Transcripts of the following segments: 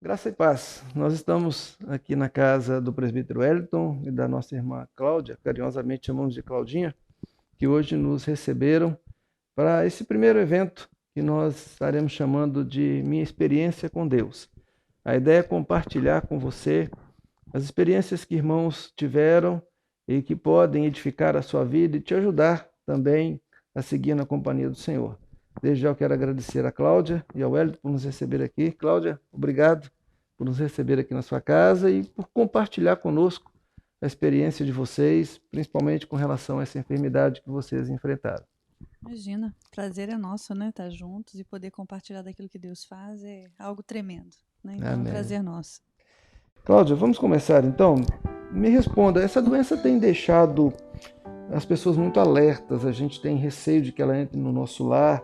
Graça e paz. Nós estamos aqui na casa do presbítero Wellington e da nossa irmã Cláudia, carinhosamente chamamos de Claudinha, que hoje nos receberam para esse primeiro evento que nós estaremos chamando de Minha Experiência com Deus. A ideia é compartilhar com você as experiências que irmãos tiveram e que podem edificar a sua vida e te ajudar também a seguir na companhia do Senhor. Desde já eu quero agradecer a Cláudia e ao Wellington por nos receber aqui. Cláudia, obrigado por nos receber aqui na sua casa e por compartilhar conosco a experiência de vocês, principalmente com relação a essa enfermidade que vocês enfrentaram. Imagina, prazer é nosso, né? Estar juntos e poder compartilhar daquilo que Deus faz é algo tremendo, né? Então é um Amém. prazer nosso. Cláudia, vamos começar então? Me responda, essa doença tem deixado as pessoas muito alertas, a gente tem receio de que ela entre no nosso lar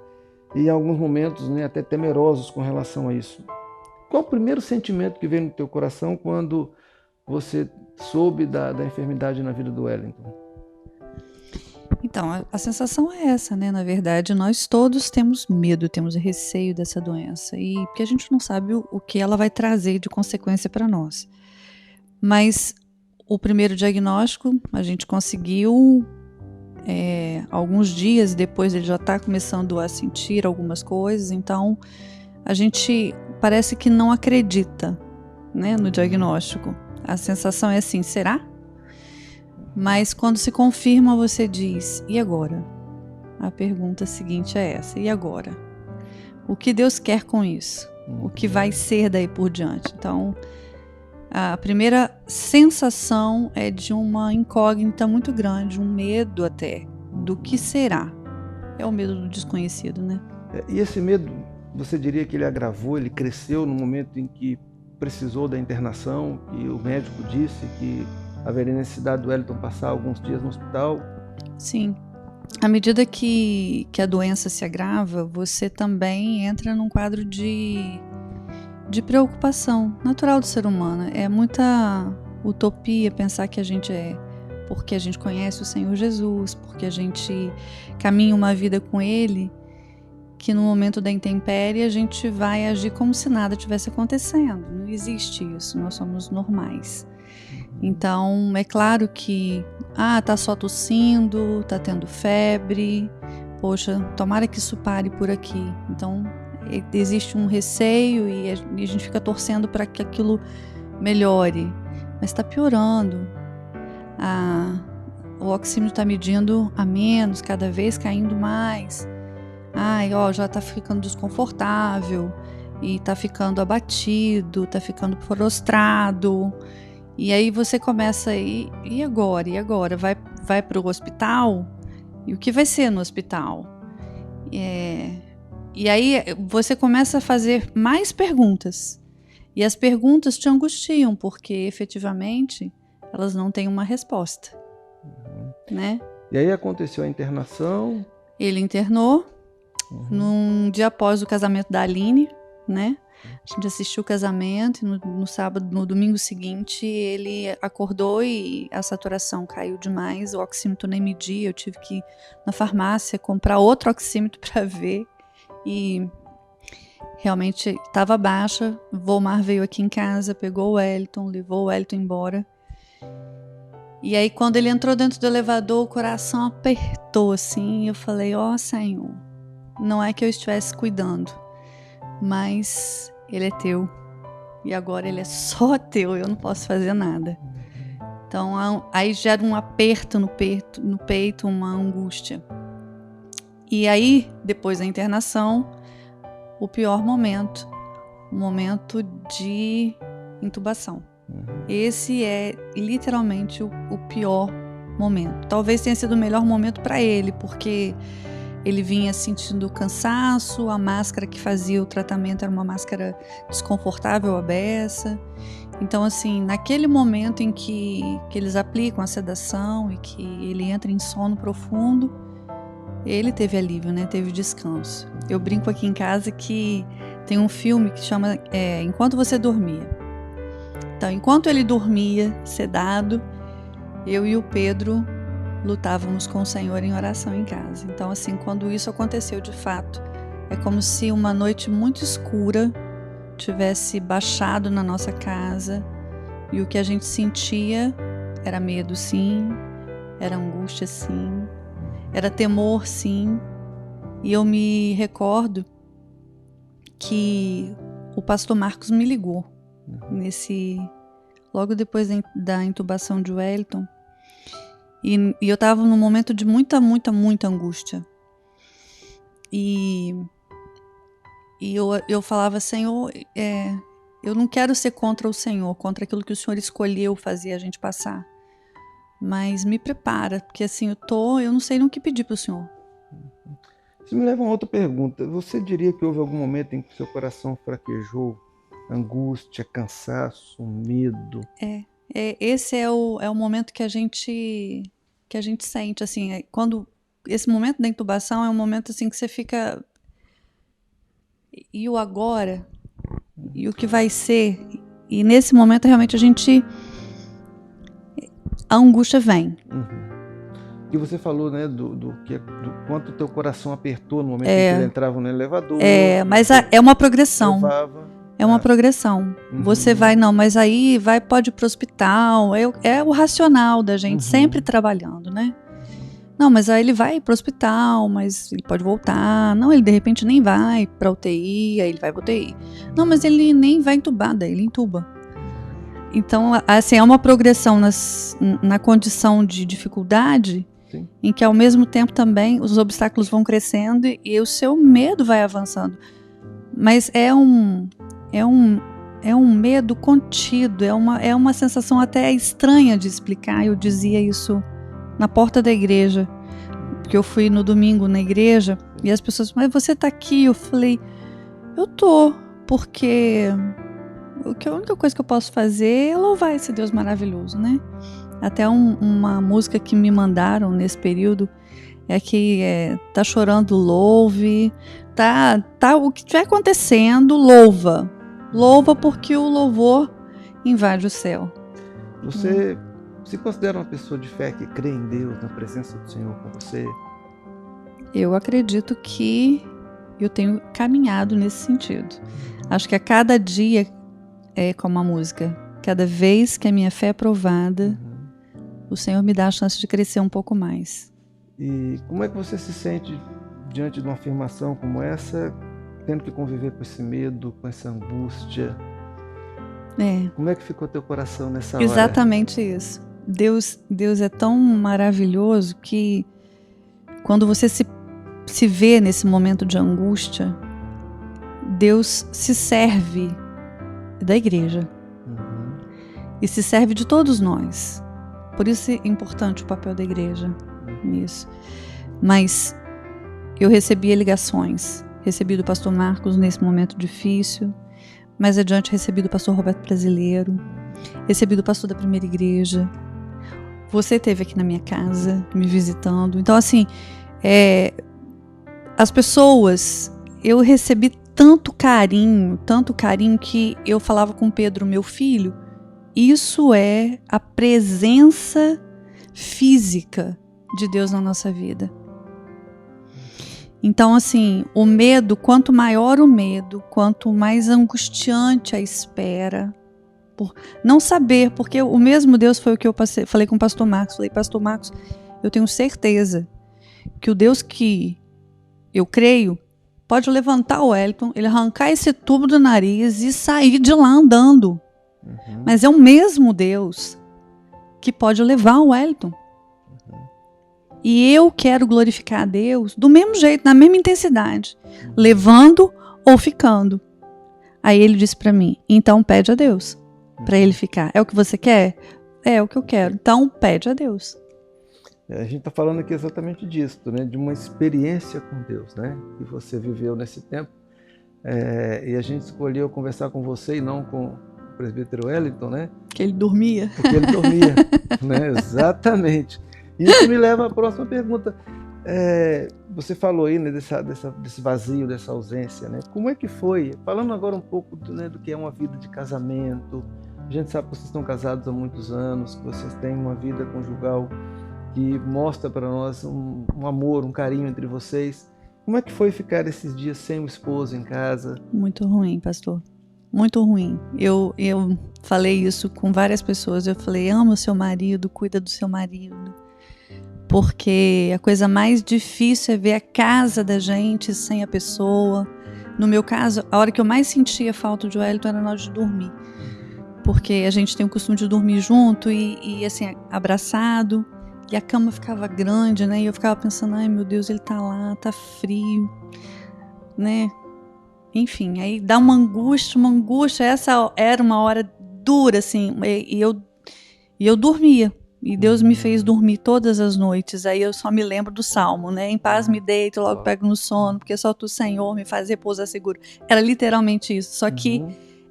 e em alguns momentos, né, até temerosos com relação a isso. Qual o primeiro sentimento que veio no teu coração quando você soube da enfermidade na vida do Wellington? Então, a sensação é essa, né? Na verdade, nós todos temos medo, temos receio dessa doença, e porque a gente não sabe o que ela vai trazer de consequência para nós. Mas o primeiro diagnóstico a gente conseguiu alguns dias depois, ele já está começando a sentir algumas coisas, então a gente parece que não acredita, né, no diagnóstico. A sensação é assim, será? Mas quando se confirma, você diz, e agora? A pergunta seguinte é essa, e agora? O que Deus quer com isso? O que vai ser daí por diante? Então, a primeira sensação é de uma incógnita muito grande, um medo até, do que será. É o medo do desconhecido, né? E esse medo, você diria que ele agravou, ele cresceu no momento em que precisou da internação, e o médico disse que haveria necessidade do Wellington passar alguns dias no hospital? Sim. À medida que a doença se agrava, você também entra num quadro de preocupação natural do ser humano. É muita utopia pensar que a gente porque a gente conhece o Senhor Jesus, porque a gente caminha uma vida com Ele, que no momento da intempérie a gente vai agir como se nada tivesse acontecendo. Não existe isso, nós somos normais. Então, é claro que, tá só tossindo, tá tendo febre, poxa, tomara que isso pare por aqui. Então, existe um receio e a gente fica torcendo para que aquilo melhore, mas está piorando. O oxímetro está medindo a menos, cada vez caindo mais. Já está ficando desconfortável e está ficando abatido, está ficando prostrado. E aí você começa e agora? E agora? Vai para o hospital? E o que vai ser no hospital? E aí você começa a fazer mais perguntas. E as perguntas te angustiam, porque efetivamente elas não têm uma resposta. Né? E aí aconteceu a internação? Ele internou num dia após o casamento da Aline, né? A gente assistiu o casamento e no sábado, no domingo seguinte, ele acordou e a saturação caiu demais, o oxímetro nem media, eu tive que ir na farmácia comprar outro oxímetro para ver e realmente estava baixa. O Volmar veio aqui em casa, pegou o Wellington, levou o Wellington embora. E aí quando ele entrou dentro do elevador, o coração apertou assim, e eu falei, Senhor, não é que eu estivesse cuidando, mas ele é teu e agora ele é só teu, eu não posso fazer nada. Então aí gera um aperto no peito, uma angústia. E aí, depois da internação, o pior momento, o momento de intubação. Esse é literalmente o pior momento. Talvez tenha sido o melhor momento para ele, porque ele vinha sentindo cansaço, a máscara que fazia o tratamento era uma máscara desconfortável, a beça. Então, assim, naquele momento em que eles aplicam a sedação e que ele entra em sono profundo, ele teve alívio, né? Teve descanso. Eu brinco aqui em casa que tem um filme que chama Enquanto Você Dormia. Então, enquanto ele dormia, sedado, eu e o Pedro lutávamos com o Senhor em oração em casa. Então, assim, quando isso aconteceu de fato, é como se uma noite muito escura tivesse baixado na nossa casa e o que a gente sentia era medo, sim, era angústia, sim, era temor, sim. E eu me recordo que o pastor Marcos me ligou logo depois da intubação de Wellington, e eu estava num momento de muita angústia. E eu falava, Senhor, eu não quero ser contra o Senhor, contra aquilo que o Senhor escolheu fazer a gente passar. Mas me prepara, porque assim, eu não sei no que pedir para o Senhor. Isso me leva a uma outra pergunta. Você diria que houve algum momento em que seu coração fraquejou? Angústia, cansaço, medo? Esse é o momento que a gente sente, assim, quando esse momento da intubação é um momento assim que você fica, e o agora? E o que vai ser? E nesse momento realmente a angústia vem. E você falou, né, do quanto o teu coração apertou no momento em que ele entrava no elevador. Mas é uma progressão. É uma progressão. Uhum. Você vai, mas aí pode ir pro hospital. É o racional da gente, sempre trabalhando, né? Não, mas aí ele vai pro hospital, mas ele pode voltar. Não, ele de repente nem vai pra UTI, aí ele vai pra UTI. Não, mas ele nem vai entubar, daí ele entuba. Então, assim, é uma progressão na condição de dificuldade, sim, em que ao mesmo tempo também os obstáculos vão crescendo e o seu medo vai avançando. Mas é um medo contido, é uma sensação até estranha de explicar. Eu dizia isso na porta da igreja, porque eu fui no domingo na igreja e as pessoas, mas você tá aqui? Eu falei, eu tô, porque a única coisa que eu posso fazer é louvar esse Deus maravilhoso, né? Até uma música que me mandaram nesse período é que tá chorando, louve, tá o que estiver acontecendo, louva porque o louvor invade o céu. Você se considera uma pessoa de fé que crê em Deus, na presença do Senhor com você? Eu acredito que eu tenho caminhado nesse sentido. Acho que a cada dia é como a música. Cada vez que a minha fé é provada, o Senhor me dá a chance de crescer um pouco mais. E como é que você se sente diante de uma afirmação como essa, tendo que conviver com esse medo, com essa angústia? Como é que ficou teu coração nessa hora? Exatamente isso. Deus é tão maravilhoso que quando você se vê nesse momento de angústia, Deus se serve da igreja e se serve de todos nós. Por isso é importante o papel da igreja nisso. Mas eu recebia ligações, recebi do pastor Marcos nesse momento difícil, mais adiante recebi do pastor Roberto Brasileiro, recebi do pastor da primeira igreja. Você esteve aqui na minha casa me visitando. Então assim, as pessoas, eu recebi tanto carinho que eu falava com Pedro, meu filho, isso é a presença física de Deus na nossa vida. Então, assim, o medo, quanto maior o medo, quanto mais angustiante a espera, por não saber, porque o mesmo Deus foi o que eu falei com o pastor Marcos. Falei, pastor Marcos, eu tenho certeza que o Deus que eu creio pode levantar o Wellington, ele arrancar esse tubo do nariz e sair de lá andando. Mas é o mesmo Deus que pode levar o Wellington. E eu quero glorificar a Deus do mesmo jeito, na mesma intensidade, levando ou ficando. Aí ele disse para mim, então pede a Deus para ele ficar. É o que você quer? É o que eu quero. Então pede a Deus. A gente está falando aqui exatamente disso, né? De uma experiência com Deus, né? Que você viveu nesse tempo. E a gente escolheu conversar com você e não com o presbítero Wellington, né? Que ele dormia. Porque ele dormia, né? Exatamente. Isso me leva à próxima pergunta. Você falou aí, né, desse vazio, dessa ausência, né? Como é que foi? Falando agora um pouco do que é uma vida de casamento. A gente sabe que vocês estão casados há muitos anos, que vocês têm uma vida conjugal que mostra para nós um amor, um carinho entre vocês. Como é que foi ficar esses dias sem o esposo em casa? Muito ruim, pastor. muito ruim. Eu falei isso com várias pessoas. Eu falei, ama o seu marido, cuida do seu marido. Porque a coisa mais difícil é ver a casa da gente sem a pessoa. No meu caso, a hora que eu mais sentia falta de Wellington era na hora de dormir. Porque a gente tem o costume de dormir junto e assim, abraçado. E a cama ficava grande, né? E eu ficava pensando, ai meu Deus, ele tá lá, tá frio, né? Enfim, aí dá uma angústia. Essa era uma hora dura, assim, e eu dormia. E Deus me fez dormir todas as noites. Aí eu só me lembro do Salmo, né? Em paz me deito, logo pego no sono, porque só tu, Senhor, me faz repousar seguro. Era literalmente isso. Só que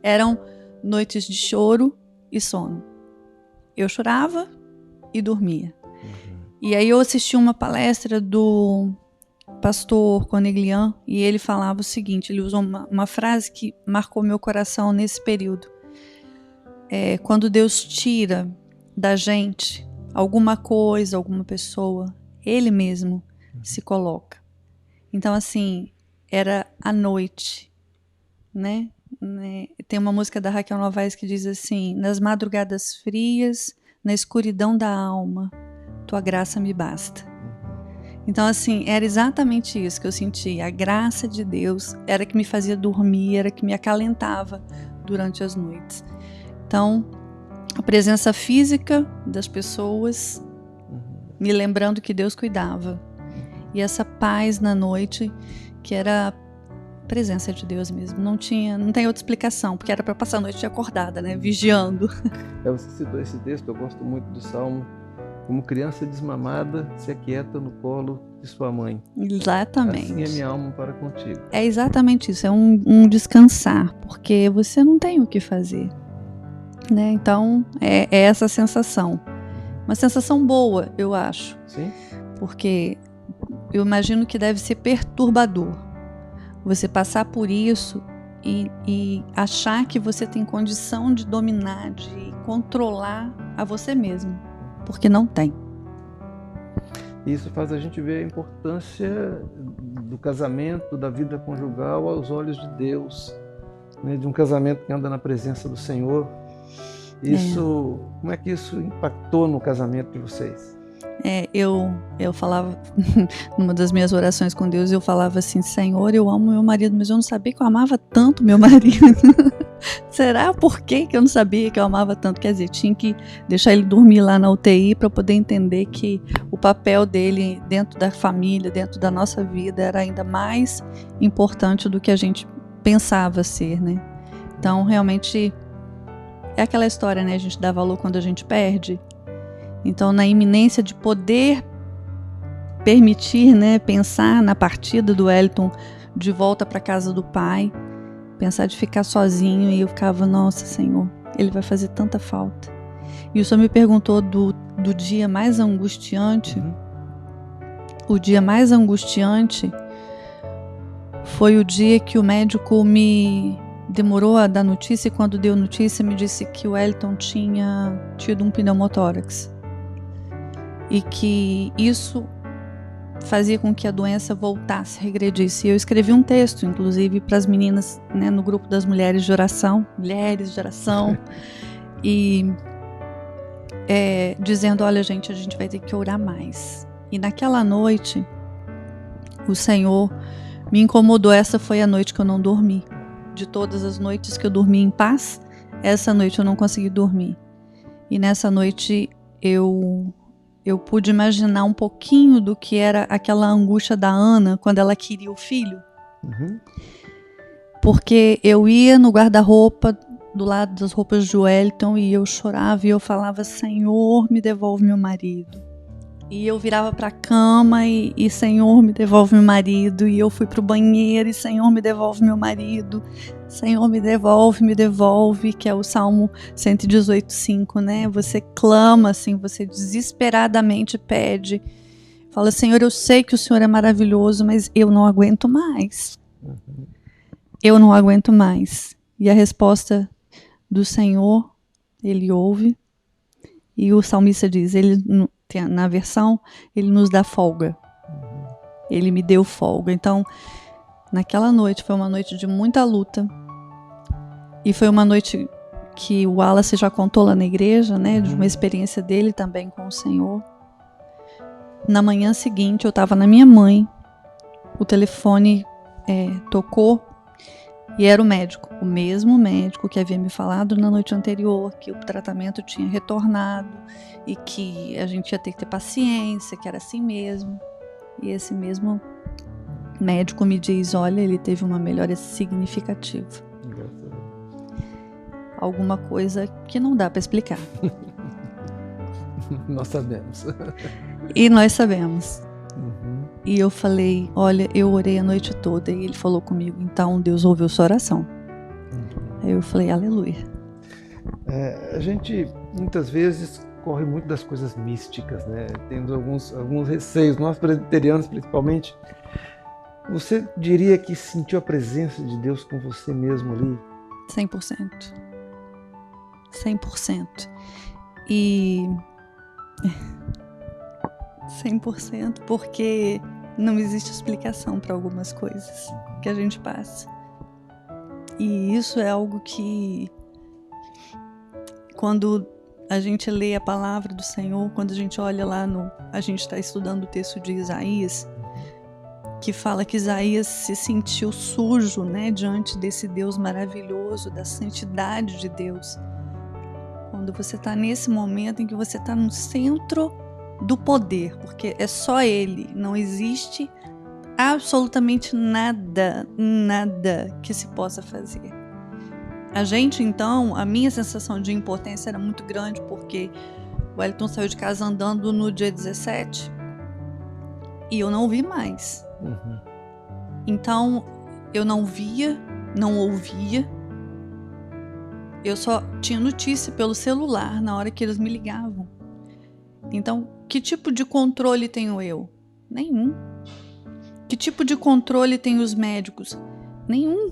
eram noites de choro e sono. Eu chorava e dormia. E aí eu assisti uma palestra do pastor Corneglian e ele falava o seguinte, ele usou uma frase que marcou meu coração nesse período. Quando Deus tira da gente alguma coisa, alguma pessoa, Ele mesmo se coloca. Então, assim, era a noite, né? Tem uma música da Raquel Novaes que diz assim, nas madrugadas frias, na escuridão da alma, tua graça me basta. Então, assim, era exatamente isso que eu sentia. A graça de Deus era que me fazia dormir, era que me acalentava durante as noites. Então, a presença física das pessoas, me lembrando que Deus cuidava. E essa paz na noite, que era a presença de Deus mesmo. Não tem outra explicação, porque era para passar a noite acordada, né? Vigiando. Você citou esse texto, eu gosto muito do Salmo. Como criança desmamada, se aquieta no colo de sua mãe. Exatamente. Assim é minha alma para contigo. É exatamente isso, é um descansar, porque você não tem o que fazer. Né? Então, é essa sensação. Uma sensação boa, eu acho. Sim. Porque eu imagino que deve ser perturbador. Você passar por isso e achar que você tem condição de dominar, de controlar a você mesmo. Porque não tem. Isso faz a gente ver a importância do casamento, da vida conjugal aos olhos de Deus, né? De um casamento que anda na presença do Senhor. Como é que isso impactou no casamento de vocês? Eu falava, numa das minhas orações com Deus, eu falava assim, Senhor, eu amo meu marido, mas eu não sabia que eu amava tanto meu marido. Será por que eu não sabia que eu amava tanto? Quer dizer, tinha que deixar ele dormir lá na UTI para poder entender que o papel dele dentro da família, dentro da nossa vida, era ainda mais importante do que a gente pensava ser, né? Então, realmente, é aquela história, né? A gente dá valor quando a gente perde. Então, na iminência de poder permitir, né, pensar na partida do Wellington de volta para casa do pai, pensar de ficar sozinho, e eu ficava, nossa, Senhor, ele vai fazer tanta falta. E o Senhor me perguntou do dia mais angustiante. O dia mais angustiante foi o dia que o médico me demorou a dar notícia, e quando deu notícia me disse que o Wellington tinha tido um pneumotórax. E que isso fazia com que a doença voltasse, regredisse. E eu escrevi um texto, inclusive, para as meninas, né, no grupo das mulheres de oração, e dizendo, olha gente, a gente vai ter que orar mais. E naquela noite, o Senhor me incomodou. Essa foi a noite que eu não dormi. De todas as noites que eu dormi em paz, essa noite eu não consegui dormir. E nessa noite eu pude imaginar um pouquinho do que era aquela angústia da Ana quando ela queria o filho. Porque eu ia no guarda-roupa, do lado das roupas de Wellington, e eu chorava e eu falava, Senhor, me devolve meu marido. E eu virava para a cama e Senhor, me devolve meu marido. E eu fui para o banheiro e Senhor, me devolve meu marido. Senhor, me devolve, que é o Salmo 118:5, né? Você clama assim, você desesperadamente pede. Fala, Senhor, eu sei que o Senhor é maravilhoso, mas eu não aguento mais. Eu não aguento mais. E a resposta do Senhor, Ele ouve. E o salmista diz, na versão, Ele nos dá folga. Ele me deu folga. Então, naquela noite, foi uma noite de muita luta. E foi uma noite que o Wallace já contou lá na igreja, né? De uma experiência dele também com o Senhor. Na manhã seguinte, eu estava na minha mãe. O telefone tocou e era o médico. O mesmo médico que havia me falado na noite anterior que o tratamento tinha retornado e que a gente ia ter que ter paciência, que era assim mesmo. E esse mesmo médico me diz, olha, ele teve uma melhora significativa. Alguma coisa que não dá para explicar. Nós sabemos. E nós sabemos. Uhum. E eu falei, olha, eu orei a noite toda. E ele falou comigo, então Deus ouviu sua oração. Aí eu falei, aleluia. A gente, muitas vezes, corre muito das coisas místicas, né? Temos alguns receios, nós presbiterianos principalmente. Você diria que sentiu a presença de Deus com você mesmo ali? 100%. 100%. E 100% porque não existe explicação para algumas coisas que a gente passa. E isso é algo que, quando a gente lê a palavra do Senhor, quando a gente olha lá a gente está estudando o texto de Isaías, que fala que Isaías se sentiu sujo, né, diante desse Deus maravilhoso, da santidade de Deus. Quando você está nesse momento em que você está no centro do poder, porque é só Ele, não existe absolutamente nada que se possa fazer. A gente, então, a minha sensação de impotência era muito grande, porque o Wellington saiu de casa andando no dia 17 e eu não vi mais. Uhum. Então, eu não via, não ouvia, eu só tinha notícia pelo celular na hora que eles me ligavam. Então, que tipo de controle tenho eu? Nenhum. Que tipo de controle tem os médicos? Nenhum.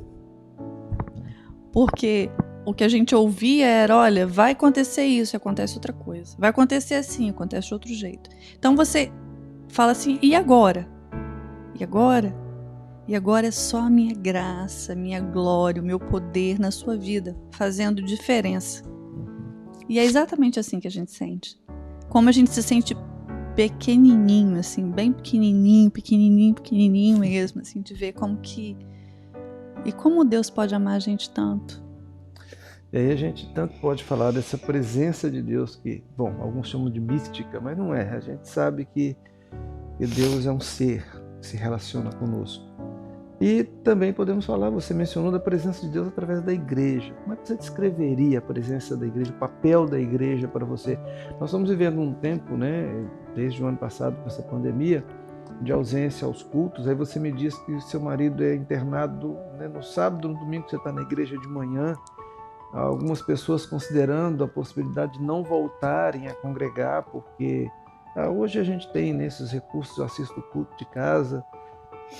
Porque o que a gente ouvia era, olha, vai acontecer isso, acontece outra coisa. Vai acontecer assim, acontece de outro jeito. Então você fala assim, e agora? E agora? E agora é só a minha graça, a minha glória, o meu poder na sua vida, fazendo diferença. E é exatamente assim que a gente sente. Como a gente se sente pequenininho, assim, bem pequenininho mesmo, assim, de ver como que... E como Deus pode amar a gente tanto. E aí a gente tanto pode falar dessa presença de Deus que, bom, alguns chamam de mística, mas não é. A gente sabe que Deus é um ser que se relaciona conosco. E também podemos falar, você mencionou da presença de Deus através da igreja. Como é que você descreveria a presença da igreja, o papel da igreja para você? Nós estamos vivendo um tempo, né, desde o ano passado, com essa pandemia, de ausência aos cultos. Aí você me disse que o seu marido é internado, né, no sábado, no domingo você está na igreja de manhã. Algumas pessoas considerando a possibilidade de não voltarem a congregar, porque hoje a gente tem nesses recursos, eu assisto o culto de casa.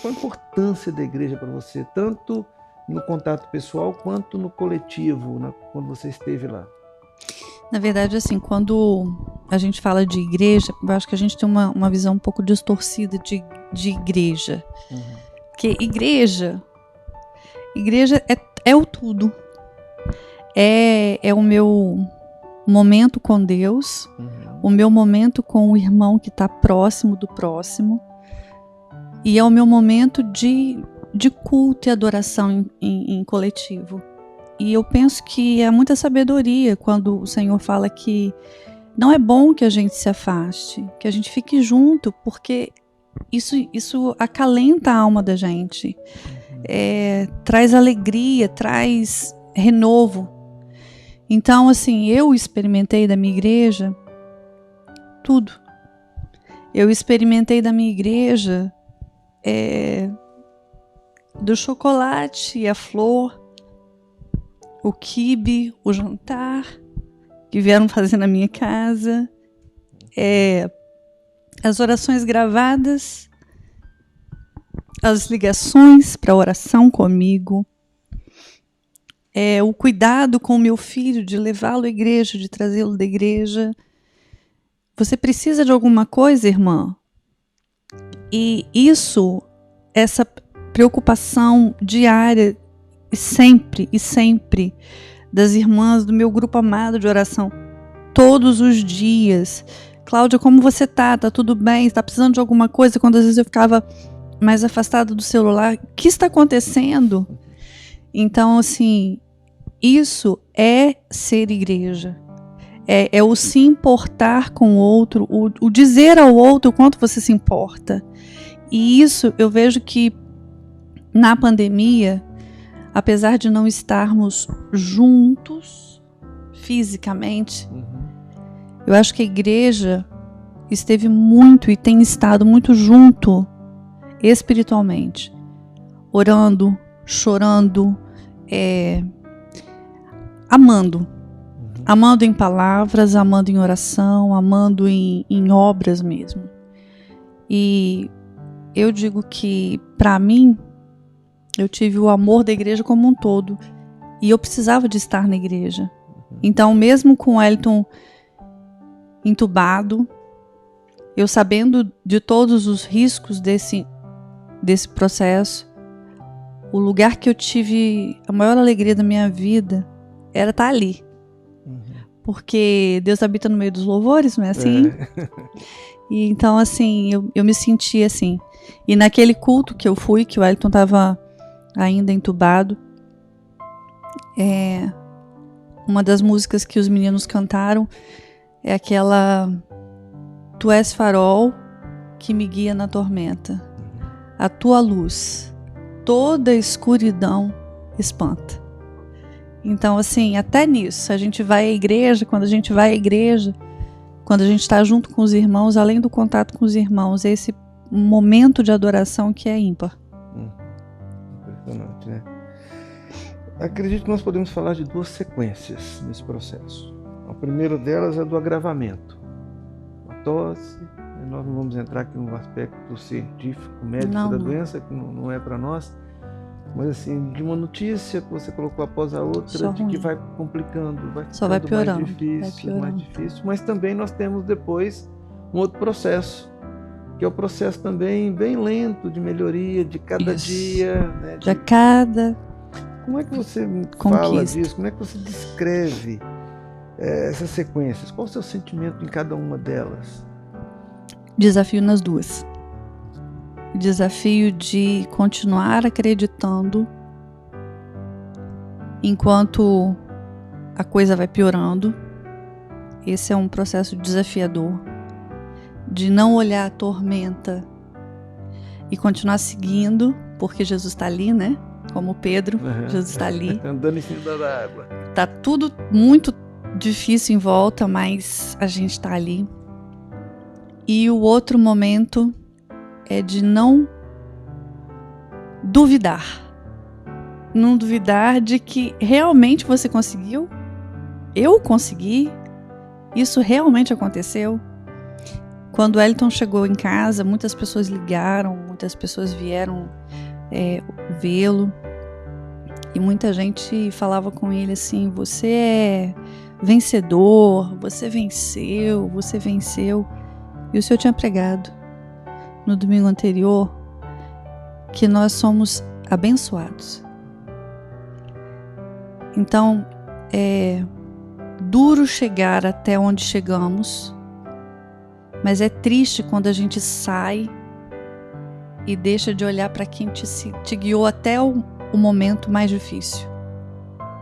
Qual a importância da igreja para você, tanto no contato pessoal quanto no coletivo, quando você esteve lá? Na verdade, assim, quando a gente fala de igreja, eu acho que a gente tem uma visão um pouco distorcida de igreja. Uhum. Porque igreja é o tudo. É o meu momento com Deus, o meu momento com o irmão que está próximo do próximo, e é o meu momento de culto e adoração em coletivo. E eu penso que é muita sabedoria quando o Senhor fala que não é bom que a gente se afaste, que a gente fique junto, porque isso acalenta a alma da gente, traz alegria, traz renovo. Então, assim, eu experimentei da minha igreja tudo. Eu experimentei da minha igreja do chocolate e a flor, o quibe, o jantar que vieram fazer na minha casa, as orações gravadas, as ligações para oração comigo, o cuidado com o meu filho, de levá-lo à igreja, de trazê-lo da igreja. Você precisa de alguma coisa, irmã? E essa preocupação diária e sempre das irmãs do meu grupo amado de oração, todos os dias. Cláudia, como você tá? Tá tudo bem? Tá precisando de alguma coisa? Quando às vezes eu ficava mais afastada do celular, o que está acontecendo? Então, assim, isso é ser igreja. É o se importar com o outro, o dizer ao outro o quanto você se importa. E isso eu vejo que na pandemia, apesar de não estarmos juntos fisicamente, eu acho que a igreja esteve muito e tem estado muito junto espiritualmente, orando, chorando, amando em palavras, amando em oração, amando em obras mesmo. E eu digo que, para mim, eu tive o amor da igreja como um todo. E eu precisava de estar na igreja. Então, mesmo com o Wellington entubado, eu sabendo de todos os riscos desse processo, o lugar que eu tive a maior alegria da minha vida era estar ali. Porque Deus habita no meio dos louvores, não é assim? E então, assim, eu me senti assim. E naquele culto que eu fui, que o Wellington estava ainda entubado, uma das músicas que os meninos cantaram é aquela Tu és farol que me guia na tormenta. A tua luz, toda escuridão espanta. Então, assim, até nisso, a gente vai à igreja, quando a gente está junto com os irmãos, além do contato com os irmãos, é esse momento de adoração que é ímpar. Impressionante, né? Acredito que nós podemos falar de duas sequências nesse processo. A primeira delas é do agravamento. A tosse, nós não vamos entrar aqui no aspecto científico, médico da doença, que não é para nós, mas assim, de uma notícia que você colocou após a outra, de que vai complicando, vai piorando, mais difícil, mas também nós temos depois um outro processo, que é o processo também bem lento de melhoria de cada dia, né? Como é que você fala disso? Como é que você descreve essas sequências? Qual o seu sentimento em cada uma delas? Desafio nas duas. Desafio de continuar acreditando enquanto a coisa vai piorando. Esse é um processo desafiador. De não olhar a tormenta e continuar seguindo, porque Jesus está ali, né? Como Pedro, Jesus está ali. Andando em cima da água. Tá tudo muito difícil em volta, mas a gente está ali. E o outro momento é de não duvidar. Não duvidar de que realmente você conseguiu. Eu consegui. Isso realmente aconteceu. Quando o Wellington chegou em casa, muitas pessoas ligaram, muitas pessoas vieram vê-lo. E muita gente falava com ele assim, você é vencedor, você venceu. E o Senhor tinha pregado no domingo anterior que nós somos abençoados. Então, é duro chegar até onde chegamos, mas é triste quando a gente sai e deixa de olhar para quem te guiou até o momento mais difícil.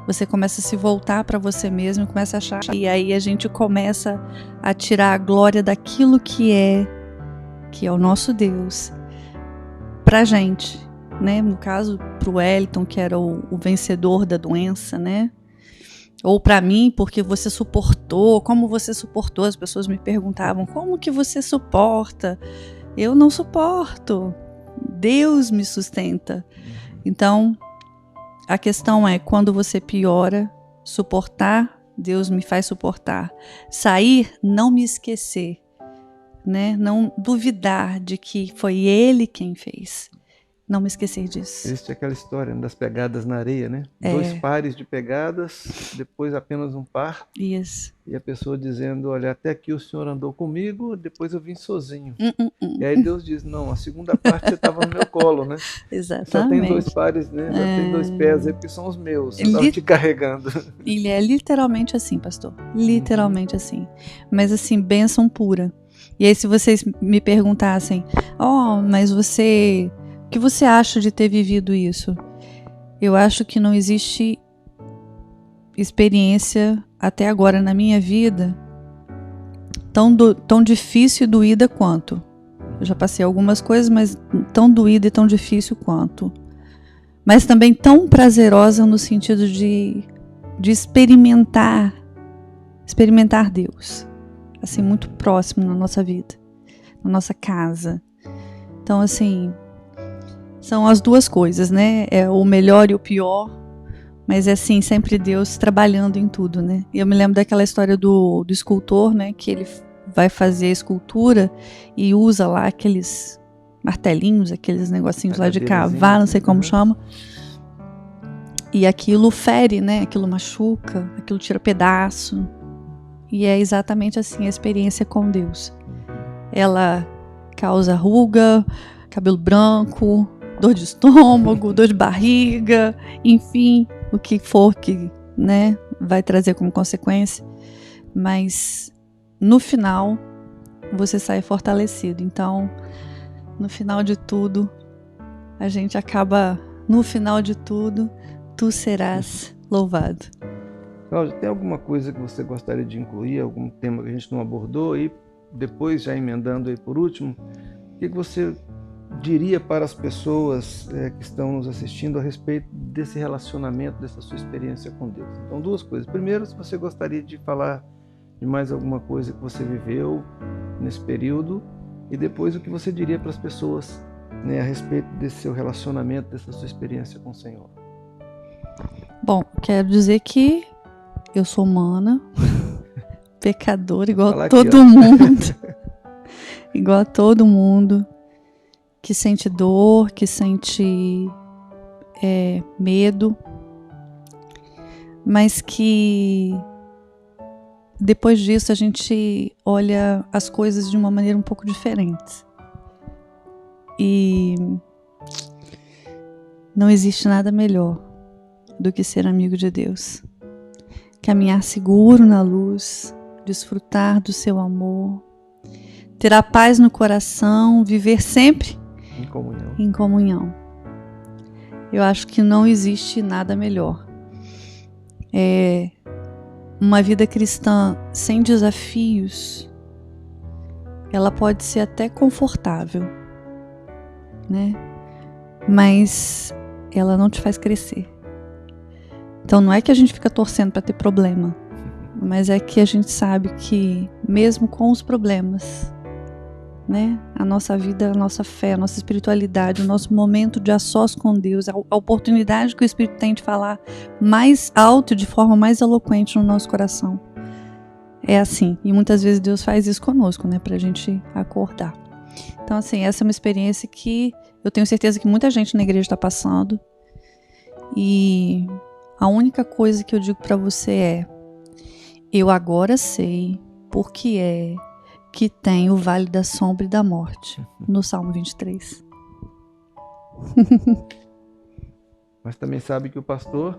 Você começa a se voltar para você mesmo, começa a achar, e aí a gente começa a tirar a glória daquilo que é o nosso Deus, pra gente, né? No caso, pro Wellington, que era o vencedor da doença, né? Ou para mim, porque você suportou, como você suportou? As pessoas me perguntavam, como que você suporta? Eu não suporto, Deus me sustenta. Então, a questão é, quando você piora, suportar, Deus me faz suportar. Sair, não me esquecer, né? Não duvidar de que foi Ele quem fez. não me esquecer disso. Existe aquela história das pegadas na areia, né? É. 2 pares de pegadas, depois apenas um par. Isso. E a pessoa dizendo, olha, até aqui o senhor andou comigo, depois eu vim sozinho. E aí Deus diz, não, a segunda parte você estava no meu colo, né? Exatamente. Só tem 2 pares, né? Só tem 2 pés aí, porque são os meus. Eu estava te carregando. Ele é literalmente assim, pastor. Literalmente assim. Mas assim, bênção pura. E aí se vocês me perguntassem, mas você... O que você acha de ter vivido isso? Eu acho que não existe experiência até agora na minha vida tão difícil e doída quanto. Eu já passei algumas coisas, mas tão doída e tão difícil quanto. Mas também tão prazerosa no sentido de experimentar Deus. Assim, muito próximo na nossa vida, na nossa casa. Então, assim... São as duas coisas, né? É o melhor e o pior, mas é assim, sempre Deus trabalhando em tudo, né? E eu me lembro daquela história do escultor, né? Que ele vai fazer a escultura e usa lá aqueles martelinhos, aqueles negocinhos lá de cavar, não sei como chama. E aquilo fere, né? Aquilo machuca, aquilo tira pedaço. E é exatamente assim a experiência com Deus. Ela causa ruga, cabelo branco, dor de estômago, dor de barriga, enfim, o que for que, né, vai trazer como consequência. Mas no final você sai fortalecido. Então, no final de tudo, a gente acaba, no final de tudo, tu serás louvado. Cláudia, tem alguma coisa que você gostaria de incluir, algum tema que a gente não abordou e depois já emendando aí por último, o que você diria para as pessoas que estão nos assistindo a respeito desse relacionamento, dessa sua experiência com Deus? Então, 2 coisas. Primeiro, se você gostaria de falar de mais alguma coisa que você viveu nesse período, e depois o que você diria para as pessoas, né, a respeito desse seu relacionamento, dessa sua experiência com o Senhor. Bom, quero dizer que eu sou humana, pecadora, igual a todo mundo. Igual a todo mundo. Que sente dor, que sente medo, mas que depois disso a gente olha as coisas de uma maneira um pouco diferente. E não existe nada melhor do que ser amigo de Deus. Caminhar seguro na luz, desfrutar do seu amor, ter a paz no coração, viver sempre em comunhão. Eu acho que não existe nada melhor. Uma vida cristã sem desafios, ela pode ser até confortável, né? Mas ela não te faz crescer. Então não é que a gente fica torcendo para ter problema, mas é que a gente sabe que mesmo com os problemas, né, a nossa vida, a nossa fé, a nossa espiritualidade, o nosso momento de a sós com Deus, a oportunidade que o Espírito tem de falar mais alto, de forma mais eloquente no nosso coração. É assim, e muitas vezes Deus faz isso conosco, né, pra gente acordar. Então assim, essa é uma experiência que eu tenho certeza que muita gente na igreja está passando, e a única coisa que eu digo pra você é: eu agora sei por que é que tem o vale da sombra e da morte, no Salmo 23. Mas também sabe que o pastor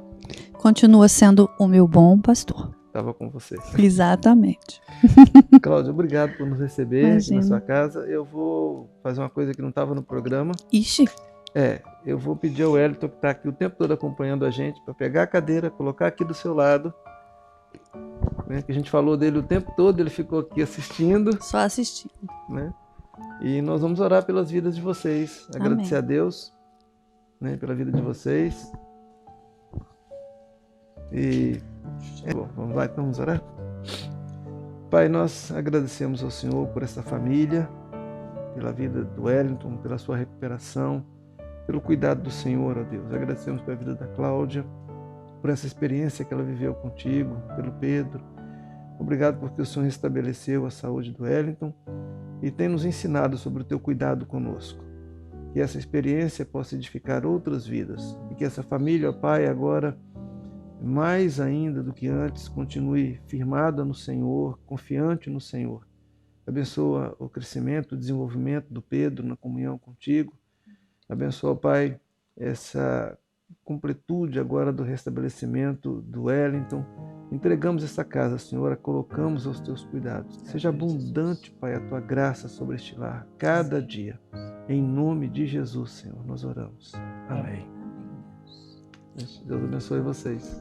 continua sendo o meu bom pastor. Estava com você. Exatamente. Cláudia, obrigado por nos receber aqui na sua casa. Eu vou fazer uma coisa que não estava no programa. Ixi. Eu vou pedir ao Wellington, que está aqui o tempo todo acompanhando a gente, para pegar a cadeira, colocar aqui do seu lado. Né, que a gente falou dele o tempo todo, ele ficou aqui assistindo. Só assistindo. Né? E nós vamos orar pelas vidas de vocês. Amém. Agradecer a Deus, né, pela vida de vocês. E bom, vamos lá, então vamos orar? Pai, nós agradecemos ao Senhor por essa família, pela vida do Wellington, pela sua recuperação, pelo cuidado do Senhor, ó Deus. Agradecemos pela vida da Cláudia, por essa experiência que ela viveu contigo, pelo Pedro. Obrigado porque o Senhor restabeleceu a saúde do Wellington e tem nos ensinado sobre o teu cuidado conosco. que essa experiência possa edificar outras vidas e que essa família, ó Pai, agora mais ainda do que antes, continue firmada no Senhor, confiante no Senhor. Abençoa o crescimento, o desenvolvimento do Pedro na comunhão contigo. Abençoa, Pai, essa completude agora do restabelecimento do Wellington. Entregamos essa casa, Senhor, a colocamos aos teus cuidados. Seja abundante, Pai, a tua graça sobre este lar, cada dia. Em nome de Jesus, Senhor, nós oramos. Amém. Deus abençoe vocês.